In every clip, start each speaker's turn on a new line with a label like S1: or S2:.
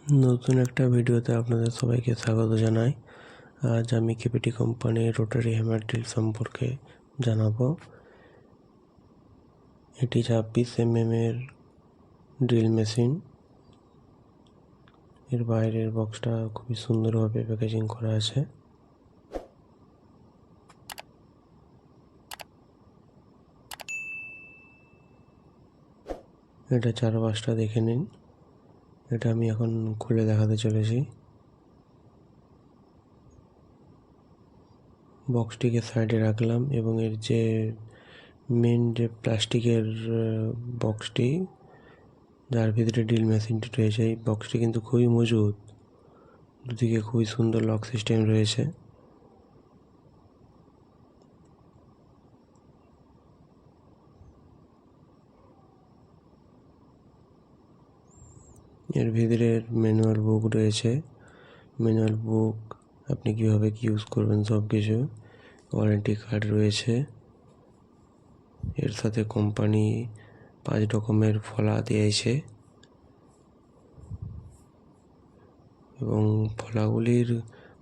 S1: নতুন একটা ভিডিওতে আপনাদের সবাইকে স্বাগত জানাই। আজ আমি কেপিটি কোম্পানির রোটারি হ্যামার ড্রিল সম্পর্কে জানাবো। এটি 26 mm এর ড্রিল মেশিন। এর বাইরের বক্সটা খুবই সুন্দরভাবে প্যাকেজিং করা আছে। এটা চারপাশটা দেখে নিন। এটা আমি এখন খুলে দেখাতে চলেছি। বক্সটিকে সাইডে রাখলাম এবং এর যে মেন যে প্লাস্টিকের বক্সটি, যার ভিতরে ড্রিল মেশিনটি রয়েছে, এই বক্সটি কিন্তু খুবই মজবুত। দুদিকে খুবই সুন্দর লক সিস্টেম রয়েছে। এর ভিতরে ম্যানুয়াল বুক রয়েছে। ম্যানুয়াল বুক, আপনি কীভাবে কি ইউজ করবেন সব কিছু। ওয়ারেন্টি কার্ড রয়েছে। এর সাথে কোম্পানি 5 রকমের ফলা দিয়েছে এবং ফলাগুলির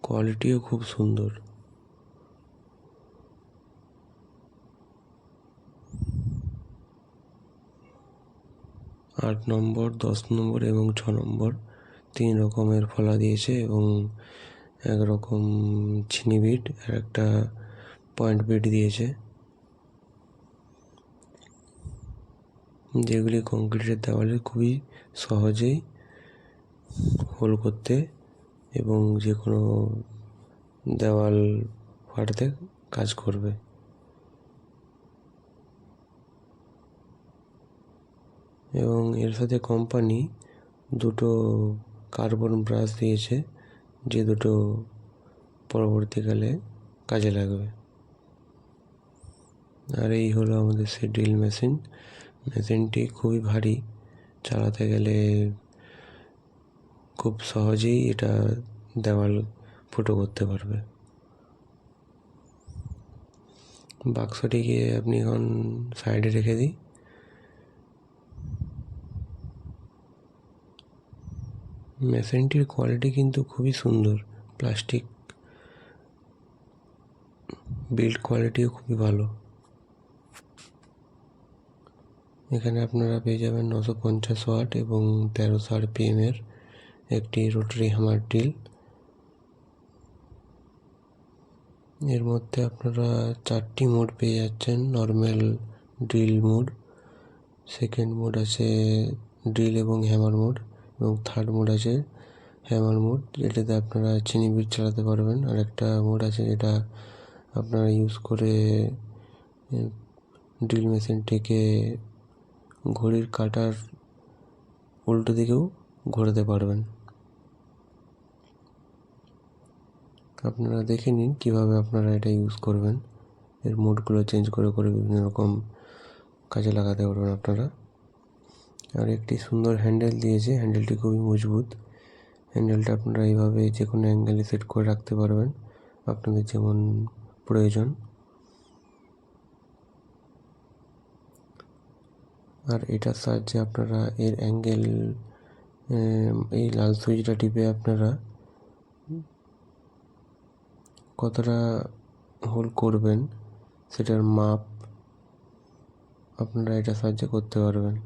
S1: কোয়ালিটিও খুব সুন্দর। আট নম্বর, 10 নম্বর এবং 6 নম্বর 3 রকমের ফলা দিয়েছে এবং একরকম চিনি বিট আর একটা পয়েন্ট বিট দিয়েছে, যেগুলি কংক্রিটের দেওয়ালে খুবই সহজেই হোল করতে এবং যে কোনো দেওয়াল ফাটতে কাজ করবে। এবং এর সাথে কোম্পানি 2টো কার্বন ব্রাশ দিয়েছে, যে দুটো পরবর্তীকালে কাজে লাগবে। আর এই হলো আমাদের সেই ড্রিল মেশিন। মেশিনটি খুবই ভারী, চালাতে গেলে খুব সহজেই এটা দেওয়াল ফুটো করতে পারবে। বাক্সটিকে আপনি এখন সাইডে রেখে দিই। মেশিনটির কোয়ালিটি কিন্তু খুবই সুন্দর। প্লাস্টিক বিল্ড কোয়ালিটিও খুবই ভালো। এখানে আপনারা পেয়ে যাবেন 950 ওয়াট এবং 1300 RPM এর একটি রোটারি হ্যামার ড্রিল। এর মধ্যে আপনারা 4টি মোড পেয়ে যাচ্ছেন। Normal drill mode, second mode আছে ড্রিল এবং হ্যামার মোড, এবং থার্ড মোড আছে হ্যামার মোড, যেটাতে আপনারা চিনি বিট চালাতে পারবেন। আর একটা মোড আছে যেটা আপনারা ইউজ করে ড্রিল মেশিনটিকে ঘড়ির কাঁটার উল্টো দিকেও ঘোরাতে পারবেন। আপনারা দেখে নিন কীভাবে আপনারা এটা ইউজ করবেন। এর মোডগুলো চেঞ্জ করে করে বিভিন্ন রকম কাজে লাগাতে পারবেন আপনারা। আর একটি সুন্দর হ্যান্ডেল দিয়েছে, হ্যান্ডেলটি খুবই মজবুত। হ্যান্ডেলটা আপনারা এইভাবে যে কোনো অ্যাঙ্গেলে সেট করে রাখতে পারবেন, আপনাদের যেমন প্রয়োজন। আর এটার সাহায্যে আপনারা এর অ্যাঙ্গেল, এই লাল সুইচটা টিপে আপনারা কতটা হোল করবেন সেটার মাপ আপনারা এটার সাহায্যে করতে পারবেন।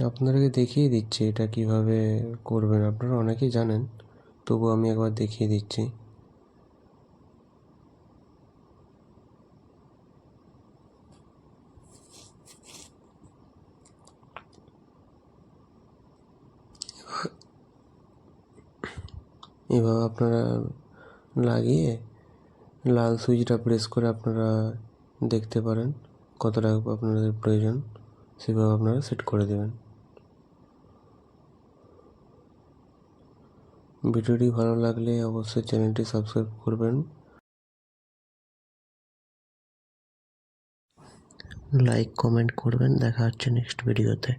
S1: আপনাদেরকে দেখিয়ে দিচ্ছি এটা কিভাবে করবেন। আপনারা অনেকেই জানেন, তবু আমি একবার দেখিয়ে দিচ্ছি। এভাবে আপনারা লাগিয়ে লাল সুইচটা প্রেস করে আপনারা দেখতে পারেন কতটা আপনাদের প্রয়োজন, সেভাবে আপনারা সেট করে দেবেন। ভিডিওটি ভালো লাগলে অবশ্যই চ্যানেলটি সাবস্ক্রাইব করবেন, লাইক কমেন্ট করবেন। দেখা হচ্ছে নেক্সট ভিডিওতে।